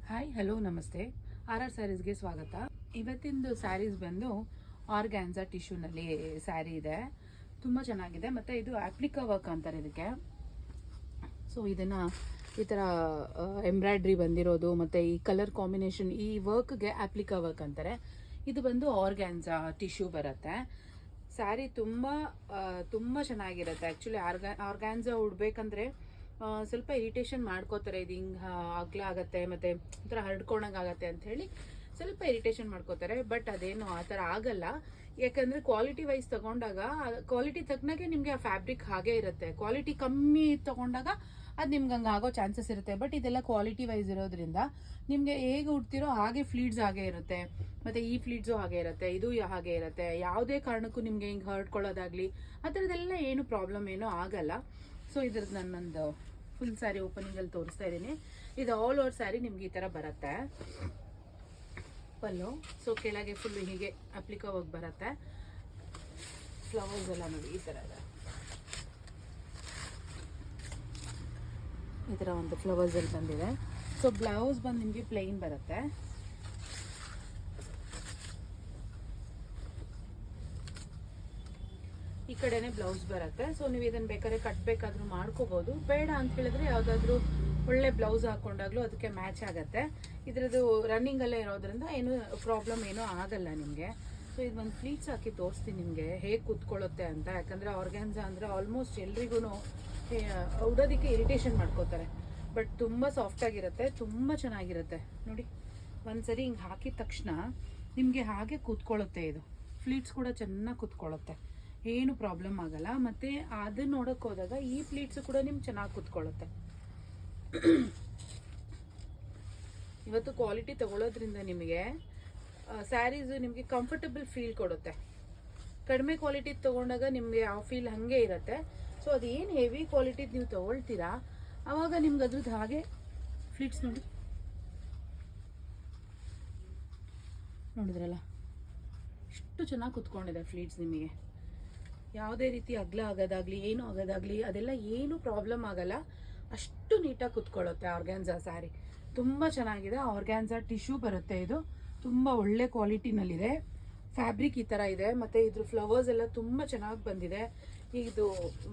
Hi hello ನಮಸ್ತೆ. R ಸ್ಯಾರೀಸ್ಗೆ ಸ್ವಾಗತ. ಇವತ್ತಿಂದು ಸ್ಯಾರೀಸ್ ಬಂದು ಆರ್ಗ್ಯಾನ್ಸಾ ಟಿಶ್ಯೂನಲ್ಲಿ ಸ್ಯಾರಿ ಇದೆ. ತುಂಬ ಚೆನ್ನಾಗಿದೆ. ಮತ್ತು ಇದು ಆಪ್ಲಿಕಾ ವರ್ಕ್ ಅಂತಾರೆ ಇದಕ್ಕೆ. ಸೊ ಇದನ್ನು ಈ ಥರ ಎಂಬ್ರಾಯ್ಡ್ರಿ ಬಂದಿರೋದು ಮತ್ತು ಈ ಕಲರ್ ಕಾಂಬಿನೇಷನ್, ಈ ವರ್ಕ್ಗೆ ಆಪ್ಲಿಕಾ ವರ್ಕ್ ಅಂತಾರೆ. ಇದು ಬಂದು ಆರ್ಗ್ಯಾನ್ಸಾ ಟಿಶ್ಯೂ ಬರುತ್ತೆ. ಸ್ಯಾರಿ ತುಂಬ ಚೆನ್ನಾಗಿರುತ್ತೆ. ಆ್ಯಕ್ಚುಲಿ ಆರ್ಗ್ಯಾನ್ಸಾ ಉಡ್ಬೇಕಂದ್ರೆ ಸ್ವಲ್ಪ ಇರಿಟೇಷನ್ ಮಾಡ್ಕೋತಾರೆ. ಇದು ಹಿಂಗೆ ಅಗ್ಲ ಆಗುತ್ತೆ ಮತ್ತು ಒಂಥರ ಹರಡ್ಕೊಂಡಂಗಾಗತ್ತೆ ಅಂಥೇಳಿ ಸ್ವಲ್ಪ ಇರಿಟೇಷನ್ ಮಾಡ್ಕೋತಾರೆ. ಬಟ್ ಅದೇನು ಆ ಥರ ಆಗಲ್ಲ. ಯಾಕಂದರೆ ಕ್ವಾಲಿಟಿ ವೈಸ್ ತೊಗೊಂಡಾಗ ಕ್ವಾಲಿಟಿ ತಕ್ಕನಾಗೆ ನಿಮಗೆ ಆ ಫ್ಯಾಬ್ರಿಕ್ ಹಾಗೇ ಇರುತ್ತೆ. ಕ್ವಾಲಿಟಿ ಕಮ್ಮಿ ತೊಗೊಂಡಾಗ ಅದು ನಿಮ್ಗೆ ಹಂಗೆ ಆಗೋ ಚಾನ್ಸಸ್ ಇರುತ್ತೆ. ಬಟ್ ಇದೆಲ್ಲ ಕ್ವಾಲಿಟಿ ವೈಸ್ ಇರೋದ್ರಿಂದ ನಿಮಗೆ ಹೇಗೆ ಉಡ್ತಿರೋ ಹಾಗೆ ಫ್ಲೀಟ್ಸ್ ಹಾಗೆ ಇರುತ್ತೆ. ಮತ್ತು ಈ ಫ್ಲೀಟ್ಸು ಹಾಗೆ ಇರುತ್ತೆ, ಇದು ಹಾಗೆ ಇರುತ್ತೆ. ಯಾವುದೇ ಕಾರಣಕ್ಕೂ ನಿಮಗೆ ಹಿಂಗೆ ಹರಡ್ಕೊಳ್ಳೋದಾಗಲಿ ಆ ಥರದ್ದೆಲ್ಲ ಏನು ಪ್ರಾಬ್ಲಮ್ ಏನೂ ಆಗಲ್ಲ. ಸೊ ಇದ್ರದ್ದು ನನ್ನೊಂದು ಫುಲ್ ಸ್ಯಾರಿ ಓಪನಿಂಗಲ್ಲಿ ತೋರಿಸ್ತಾ ಇದ್ದೀನಿ. ಇದು ಆಲ್ ಓವರ್ ಸ್ಯಾರಿ ನಿಮ್ಗೆ ಈ ಥರ ಬರುತ್ತೆ. ಪಲ್ಲು ಸೊ ಕೆಳಗೆ ಫುಲ್ ಹೀಗೆ ಅಪ್ಲಿಕಾ ವರ್ಕ್ ಬರುತ್ತೆ. ಫ್ಲವರ್ಸ್ ಎಲ್ಲ ನೋಡಿ ಈ ಥರ ಇದೆ. ಈ ಥರ ಒಂದು ಫ್ಲವರ್ಸಲ್ಲಿ ಬಂದಿದೆ. ಸೊ ಬ್ಲೌಸ್ ಬಂದು ನಿಮಗೆ ಪ್ಲೇನ್ ಬರುತ್ತೆ. ಈ ಕಡೆನೇ ಬ್ಲೌಸ್ ಬರುತ್ತೆ. ಸೊ ನೀವು ಇದನ್ನು ಬೇಕಾದ್ರೆ ಕಟ್ಬೇಕಾದ್ರೂ ಮಾಡ್ಕೋಬೋದು. ಬೇಡ ಅಂತ ಹೇಳಿದ್ರೆ ಯಾವುದಾದ್ರೂ ಒಳ್ಳೆ ಬ್ಲೌಸ್ ಹಾಕ್ಕೊಂಡಾಗ್ಲೂ ಅದಕ್ಕೆ ಮ್ಯಾಚ್ ಆಗುತ್ತೆ. ಇದರದ್ದು ರನ್ನಿಂಗಲ್ಲೇ ಇರೋದ್ರಿಂದ ಏನು ಪ್ರಾಬ್ಲಮ್ ಏನೂ ಆಗಲ್ಲ ನಿಮಗೆ. ಸೊ ಇದು ಒಂದು ಫ್ಲೀಟ್ಸ್ ಹಾಕಿ ತೋರಿಸ್ತೀನಿ ನಿಮಗೆ ಹೇಗೆ ಕೂತ್ಕೊಳ್ಳುತ್ತೆ ಅಂತ. ಯಾಕಂದರೆ ಆರ್ಗ್ಯಾನ್ಸಾ ಅಂದರೆ ಆಲ್ಮೋಸ್ಟ್ ಎಲ್ರಿಗೂ ಉಡೋದಕ್ಕೆ ಇರಿಟೇಷನ್ ಮಾಡ್ಕೋತಾರೆ. ಬಟ್ ತುಂಬ ಸಾಫ್ಟಾಗಿರುತ್ತೆ, ತುಂಬ ಚೆನ್ನಾಗಿರುತ್ತೆ. ನೋಡಿ ಒಂದ್ಸರಿ ಹಿಂಗೆ ಹಾಕಿದ ತಕ್ಷಣ ನಿಮಗೆ ಹಾಗೆ ಕೂತ್ಕೊಳ್ಳುತ್ತೆ. ಇದು ಫ್ಲೀಟ್ಸ್ ಕೂಡ ಚೆನ್ನಾಗಿ ಕೂತ್ಕೊಳ್ಳುತ್ತೆ, ಏನು ಪ್ರಾಬ್ಲಮ್ ಆಗಲ್ಲ. ಮತ್ತು ಅದನ್ನ ನೋಡೋಕೆ ಹೋದಾಗ ಈ ಫ್ಲೀಟ್ಸು ಕೂಡ ನಿಮ್ಗೆ ಚೆನ್ನಾಗಿ ಕೂತ್ಕೊಳ್ಳುತ್ತೆ. ಇವತ್ತು ಕ್ವಾಲಿಟಿ ತಗೊಳ್ಳೋದ್ರಿಂದ ನಿಮಗೆ ಸ್ಯಾರೀಸು ನಿಮಗೆ ಕಂಫರ್ಟಬಲ್ ಫೀಲ್ ಕೊಡುತ್ತೆ. ಕಡಿಮೆ ಕ್ವಾಲಿಟಿ ತೊಗೊಂಡಾಗ ನಿಮಗೆ ಆ ಫೀಲ್ ಹಾಗೆ ಇರುತ್ತೆ. ಸೊ ಅದೇನು ಹೆವಿ ಕ್ವಾಲಿಟಿದು ನೀವು ತೊಗೊಳ್ತೀರಾ ಆವಾಗ ನಿಮ್ಗೆ ಅದ್ರದ್ದು ಹಾಗೆ ಫ್ಲೀಟ್ಸ್ ನೋಡಿದ್ರಲ್ಲ ಎಷ್ಟು ಚೆನ್ನಾಗಿ ಕೂತ್ಕೊಂಡಿದೆ ಫ್ಲೀಟ್ಸ್. ನಿಮಗೆ ಯಾವುದೇ ರೀತಿ ಅಗ್ಲ ಆಗೋದಾಗಲಿ ಏನು ಆಗೋದಾಗಲಿ ಅದೆಲ್ಲ ಏನು ಪ್ರಾಬ್ಲಮ್ ಆಗಲ್ಲ. ಅಷ್ಟು ನೀಟಾಗಿ ಕೂತ್ಕೊಳ್ಳುತ್ತೆ ಆರ್ಗ್ಯಾನ್ಸಾ ಸ್ಯಾರಿ. ತುಂಬ ಚೆನ್ನಾಗಿದೆ. ಆರ್ಗ್ಯಾನ್ಸಾ ಟಿಶ್ಯೂ ಬರುತ್ತೆ. ಇದು ತುಂಬ ಒಳ್ಳೆ ಕ್ವಾಲಿಟಿನಲ್ಲಿದೆ. ಫ್ಯಾಬ್ರಿಕ್ ಈ ಥರ ಇದೆ. ಮತ್ತು ಇದ್ರ ಫ್ಲವರ್ಸ್ ಎಲ್ಲ ತುಂಬ ಚೆನ್ನಾಗಿ ಬಂದಿದೆ. ಇದು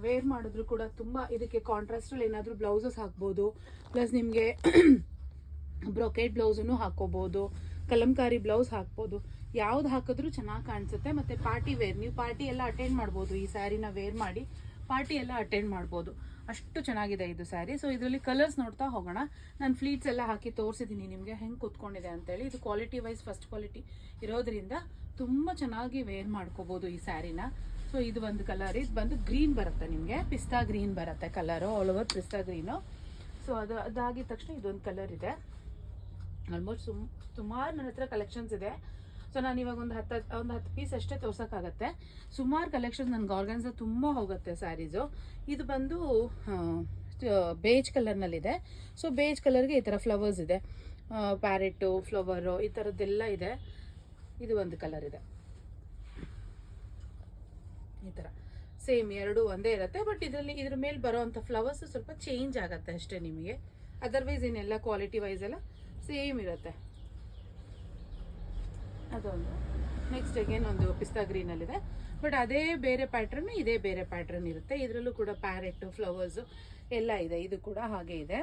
ವೇರ್ ಮಾಡಿದ್ರು ಕೂಡ ತುಂಬ ಇದಕ್ಕೆ ಕಾಂಟ್ರಾಸ್ಟಲ್ಲಿ ಏನಾದರೂ ಬ್ಲೌಸಸ್ ಹಾಕ್ಬೋದು. ಪ್ಲಸ್ ನಿಮಗೆ ಬ್ರೊಕೇಟ್ ಬ್ಲೌಸನ್ನು ಹಾಕ್ಕೋಬೋದು, ಕಲಂಕಾರಿ ಬ್ಲೌಸ್ ಹಾಕ್ಬೋದು. ಯಾವ್ದು ಹಾಕಿದ್ರೂ ಚೆನ್ನಾಗಿ ಕಾಣಿಸುತ್ತೆ. ಮತ್ತು ಪಾರ್ಟಿ ವೇರ್, ನೀವು ಪಾರ್ಟಿ ಎಲ್ಲ ಅಟೆಂಡ್ ಮಾಡ್ಬೋದು. ಈ ಸ್ಯಾರಿನ ವೇರ್ ಮಾಡಿ ಪಾರ್ಟಿ ಎಲ್ಲ ಅಟೆಂಡ್ ಮಾಡ್ಬೋದು. ಅಷ್ಟು ಚೆನ್ನಾಗಿದೆ ಇದು ಸ್ಯಾರಿ. ಸೊ ಇದರಲ್ಲಿ ಕಲರ್ಸ್ ನೋಡ್ತಾ ಹೋಗೋಣ. ನಾನು ಫ್ಲೀಟ್ಸ್ ಎಲ್ಲ ಹಾಕಿ ತೋರಿಸಿದ್ದೀನಿ ನಿಮಗೆ ಹೆಂಗೆ ಕೂತ್ಕೊಂಡಿದೆ ಅಂತೇಳಿ. ಇದು ಕ್ವಾಲಿಟಿ ವೈಸ್ ಫಸ್ಟ್ ಕ್ವಾಲಿಟಿ ಇರೋದ್ರಿಂದ ತುಂಬ ಚೆನ್ನಾಗಿ ವೇರ್ ಮಾಡ್ಕೋಬೋದು ಈ ಸ್ಯಾರಿನ. ಸೊ ಇದು ಒಂದು ಕಲರ್, ಇದು ಬಂದು ಗ್ರೀನ್ ಬರುತ್ತೆ, ನಿಮಗೆ ಪಿಸ್ತಾ ಗ್ರೀನ್ ಬರುತ್ತೆ ಕಲರು, ಆಲ್ ಓವರ್ ಪಿಸ್ತಾ ಗ್ರೀನು. ಸೊ ಅದಾಗಿದ ತಕ್ಷಣ ಇದೊಂದು ಕಲರ್ ಇದೆ. ಆಲ್ಮೋಸ್ಟ್ ಸುಮಾರು ನನ್ನ ಹತ್ರ ಕಲೆಕ್ಷನ್ಸ್ ಇದೆ. ಸೊ ನಾನು ಇವಾಗ ಒಂದು 10 ಪೀಸ್ ಅಷ್ಟೇ ತೋರ್ಸೋಕ್ಕಾಗತ್ತೆ. ಸುಮಾರು ಕಲೆಕ್ಷನ್ಸ್ ನನಗೆ ಆರ್ಗ್ಯಾನ್ಸಾ ತುಂಬ ಹೋಗುತ್ತೆ ಸ್ಯಾರೀಸು. ಇದು ಬಂದು ಬೇಜ್ ಕಲರ್ನಲ್ಲಿದೆ. ಸೊ ಬೇಜ್ ಕಲರ್ಗೆ ಈ ಥರ ಫ್ಲವರ್ಸ್ ಇದೆ, ಪ್ಯಾರೆಟು ಫ್ಲವರು ಈ ಥರದ್ದೆಲ್ಲ ಇದೆ. ಇದು ಒಂದು ಕಲರ್ ಇದೆ ಈ ಥರ. ಸೇಮ್ ಎರಡು ಒಂದೇ ಇರುತ್ತೆ. ಬಟ್ ಇದ್ರ ಮೇಲೆ ಬರೋವಂಥ ಫ್ಲವರ್ಸ್ ಸ್ವಲ್ಪ ಚೇಂಜ್ ಆಗುತ್ತೆ ಅಷ್ಟೇ ನಿಮಗೆ. ಅದರ್ವೈಸ್ ಇನ್ನೆಲ್ಲ ಕ್ವಾಲಿಟಿ ವೈಸ್ ಎಲ್ಲ ಸೇಮ್ ಇರುತ್ತೆ. ಅದೊಂದು ನೆಕ್ಸ್ಟ್ ಅಗೇನ್ ಒಂದು ಪಿಸ್ತಾ ಗ್ರೀನಲ್ಲಿದೆ. ಬಟ್ ಅದೇ ಬೇರೆ ಪ್ಯಾಟ್ರನ್, ಇದೇ ಬೇರೆ ಪ್ಯಾಟ್ರನ್ ಇರುತ್ತೆ. ಇದರಲ್ಲೂ ಕೂಡ ಪ್ಯಾರೆಟ್ಟು ಫ್ಲವರ್ಸು ಎಲ್ಲ ಇದೆ. ಇದು ಕೂಡ ಹಾಗೆ ಇದೆ.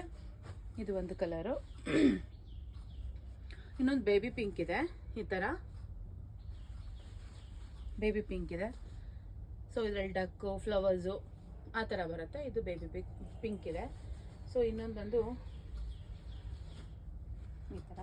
ಇದು ಒಂದು ಕಲರು. ಇನ್ನೊಂದು ಬೇಬಿ ಪಿಂಕ್ ಇದೆ. ಈ ಥರ ಬೇಬಿ ಪಿಂಕ್ ಇದೆ. ಸೊ ಇದರಲ್ಲಿ ಡಕ್ಕು ಫ್ಲವರ್ಸು ಆ ಥರ ಬರುತ್ತೆ. ಇದು ಬೇಬಿ ಪಿಂಕ್ ಇದೆ. ಸೊ ಇನ್ನೊಂದು ಬಂದು ಈ ಥರ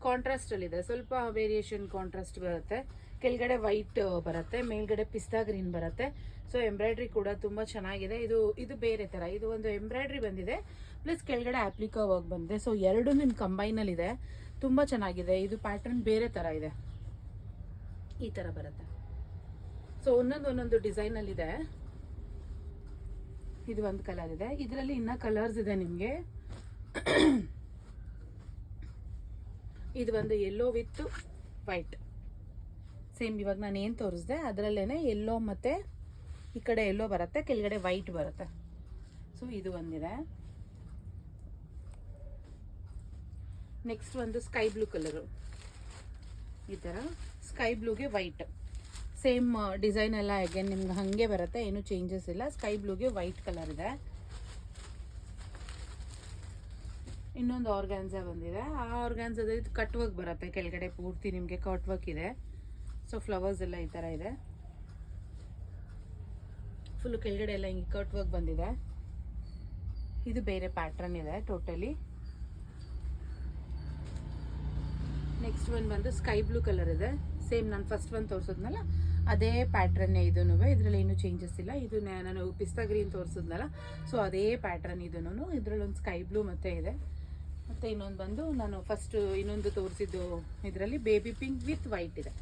ಕಾಂಟ್ರಾಸ್ಟಲ್ಲಿದೆ. ಸ್ವಲ್ಪ ವೇರಿಯೇಷನ್ ಕಾಂಟ್ರಾಸ್ಟ್ ಬರುತ್ತೆ. ಕೆಳಗಡೆ ವೈಟ್ ಬರುತ್ತೆ, ಮೇಲ್ಗಡೆ ಪಿಸ್ತಾ ಗ್ರೀನ್ ಬರುತ್ತೆ. ಸೊ ಎಂಬ್ರಾಯ್ಡ್ರಿ ಕೂಡ ತುಂಬ ಚೆನ್ನಾಗಿದೆ. ಇದು ಬೇರೆ ಥರ. ಇದು ಒಂದು ಎಂಬ್ರಾಯ್ಡ್ರಿ ಬಂದಿದೆ, ಪ್ಲಸ್ ಕೆಳಗಡೆ ಆಪ್ಲಿಕಾ ವರ್ಕ್ ಬಂದಿದೆ. ಸೊ ಎರಡು ನಿಮ್ಮ ಕಂಬೈನಲ್ಲಿದೆ. ತುಂಬ ಚೆನ್ನಾಗಿದೆ. ಇದು ಪ್ಯಾಟರ್ನ್ ಬೇರೆ ಥರ ಇದೆ, ಈ ಥರ ಬರುತ್ತೆ. ಸೊ ಒಂದೊಂದು ಡಿಸೈನಲ್ಲಿದೆ. ಇದು ಒಂದು ಕಲರ್ ಇದೆ. ಇದರಲ್ಲಿ ಇನ್ನೂ ಕಲರ್ಸ್ ಇದೆ ನಿಮಗೆ. ಇದು ಒಂದು ಯೆಲ್ಲೋ ವಿತ್ ವೈಟ್, ಸೇಮ್ ಇವಾಗ ನಾನು ಏನು ತೋರಿಸಿದೆ ಅದರಲ್ಲೇ ಯೆಲ್ಲೋ ಮತ್ತು ಈ ಕಡೆ ಯೆಲ್ಲೋ ಬರುತ್ತೆ, ಕೆಳಗಡೆ ವೈಟ್ ಬರುತ್ತೆ. ಸೊ ಇದು ಒಂದಿದೆ. ನೆಕ್ಸ್ಟ್ ಒಂದು ಸ್ಕೈ ಬ್ಲೂ ಕಲರು, ಈ ಥರ ಸ್ಕೈ ಬ್ಲೂಗೆ ವೈಟ್, ಸೇಮ್ ಡಿಸೈನ್ ಎಲ್ಲ ಅಗೇನ್ ನಿಮ್ಗೆ ಹಾಗೆ ಬರುತ್ತೆ, ಏನು ಚೇಂಜಸ್ ಇಲ್ಲ. ಸ್ಕೈ ಬ್ಲೂಗೆ ವೈಟ್ ಕಲರ್ ಇದೆ. ಇನ್ನೊಂದು ಆರ್ಗ್ಯಾನ್ಸಾ ಬಂದಿದೆ. ಆ ಆರ್ಗ್ಯಾನ್ಸದ ಇದು ಕಟ್ ವರ್ಕ್ ಬರುತ್ತೆ, ಕೆಳಗಡೆ ಪೂರ್ತಿ ನಿಮಗೆ ಕಟ್ ವರ್ಕ್ ಇದೆ. ಸೊ ಫ್ಲವರ್ಸ್ ಎಲ್ಲ ಈ ಥರ ಇದೆ, ಫುಲ್ಲು ಕೆಳಗಡೆ ಎಲ್ಲ ಹಿಂಗೆ ಕಟ್ ವರ್ಕ್ ಬಂದಿದೆ. ಇದು ಬೇರೆ ಪ್ಯಾಟ್ರನ್ ಇದೆ ಟೋಟಲಿ. ನೆಕ್ಸ್ಟ್ ಒನ್ ಬಂದು ಸ್ಕೈ ಬ್ಲೂ ಕಲರ್ ಇದೆ, ಸೇಮ್ ನಾನು ಫಸ್ಟ್ ಒನ್ ತೋರಿಸಿದ್ನಲ್ಲ ಅದೇ ಪ್ಯಾಟ್ರನ್ನೇ ಇದೂ. ಇದರಲ್ಲಿ ಏನು ಚೇಂಜಸ್ ಇಲ್ಲ. ಇದು ನಾನು ಪಿಸ್ತಾ ಗ್ರೀನ್ ತೋರಿಸಿದ್ನಲ್ಲ, ಸೊ ಅದೇ ಪ್ಯಾಟ್ರನ್ ಇದೂ. ಇದರಲ್ಲಿ ಒಂದು ಸ್ಕೈ ಬ್ಲೂ ಮತ್ತೆ ಇದೆ. ಮತ್ತು ಇನ್ನೊಂದು ಬಂದು ನಾನು ಫಸ್ಟ್ ಇನ್ನೊಂದು ತೋರಿಸಿದ್ದು ಇದರಲ್ಲಿ ಬೇಬಿ ಪಿಂಕ್ ವಿತ್ ವೈಟ್ ಇದೆ,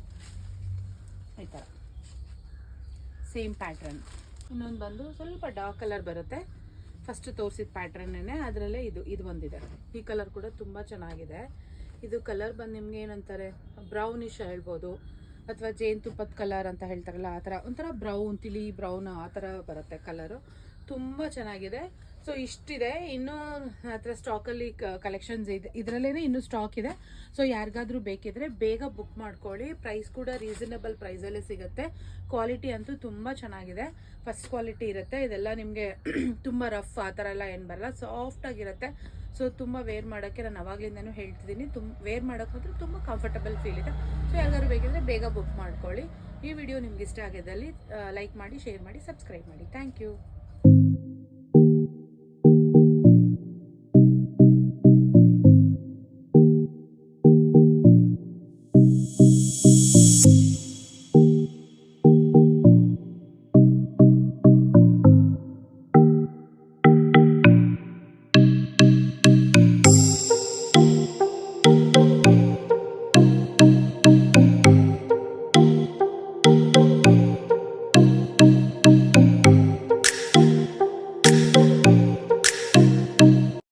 ಈ ಥರ ಸೇಮ್ ಪ್ಯಾಟ್ರನ್. ಇನ್ನೊಂದು ಬಂದು ಸ್ವಲ್ಪ ಡಾರ್ಕ್ ಕಲರ್ ಬರುತ್ತೆ, ಫಸ್ಟ್ ತೋರಿಸಿದ ಪ್ಯಾಟ್ರನ್ನೇ, ಅದರಲ್ಲೇ ಇದು ಬಂದಿದೆ. ಈ ಕಲರ್ ಕೂಡ ತುಂಬ ಚೆನ್ನಾಗಿದೆ. ಇದು ಕಲರ್ ಬಂದು ನಿಮ್ಗೆ ಏನಂತಾರೆ, ಬ್ರೌನಿಶ್ ಹೇಳ್ಬೋದು, ಅಥವಾ ಜೇನುತುಪ್ಪದ ಕಲರ್ ಅಂತ ಹೇಳ್ತಾರಲ್ಲ ಆ ಥರ, ಒಂಥರ ಬ್ರೌನ್, ತಿಳಿ ಬ್ರೌನ್ ಆ ಥರ ಬರುತ್ತೆ ಕಲರು. ತುಂಬ ಚೆನ್ನಾಗಿದೆ. ಸೊ ಇಷ್ಟಿದೆ. ಇನ್ನೂ ಹತ್ರ ಸ್ಟಾಕಲ್ಲಿ ಕಲೆಕ್ಷನ್ಸ್ ಇದೆ, ಇದರಲ್ಲೇ ಇನ್ನೂ ಸ್ಟಾಕ್ ಇದೆ. ಸೊ ಯಾರಿಗಾದ್ರೂ ಬೇಕಿದ್ರೆ ಬೇಗ ಬುಕ್ ಮಾಡ್ಕೊಳ್ಳಿ. ಪ್ರೈಸ್ ಕೂಡ ರೀಸನಬಲ್ ಪ್ರೈಸಲ್ಲೇ ಸಿಗುತ್ತೆ. ಕ್ವಾಲಿಟಿ ಅಂತೂ ತುಂಬ ಚೆನ್ನಾಗಿದೆ, ಫಸ್ಟ್ ಕ್ವಾಲಿಟಿ ಇರುತ್ತೆ. ಇದೆಲ್ಲ ನಿಮಗೆ ತುಂಬ ರಫ್ ಆ ಥರ ಎಲ್ಲ ಏನು ಬರಲ್ಲ, ಸಾಫ್ಟಾಗಿರುತ್ತೆ. ಸೊ ತುಂಬ ವೇರ್ ಮಾಡೋಕ್ಕೆ ನಾನು ಅವಾಗಲಿಂದನೂ ಹೇಳ್ತಿದ್ದೀನಿ, ವೇರ್ ಮಾಡೋಕ್ಕೆ ಮಾತ್ರ ತುಂಬ ಕಂಫರ್ಟಬಲ್ ಫೀಲ್ ಇದೆ. ಸೊ ಯಾರಿಗಾದ್ರು ಬೇಕಿದ್ರೆ ಬೇಗ ಬುಕ್ ಮಾಡ್ಕೊಳ್ಳಿ. ಈ ವಿಡಿಯೋ ನಿಮ್ಗೆ ಇಷ್ಟ ಆಗಿದ್ದಲ್ಲಿ ಲೈಕ್ ಮಾಡಿ, ಶೇರ್ ಮಾಡಿ, ಸಬ್ಸ್ಕ್ರೈಬ್ ಮಾಡಿ. Thank you.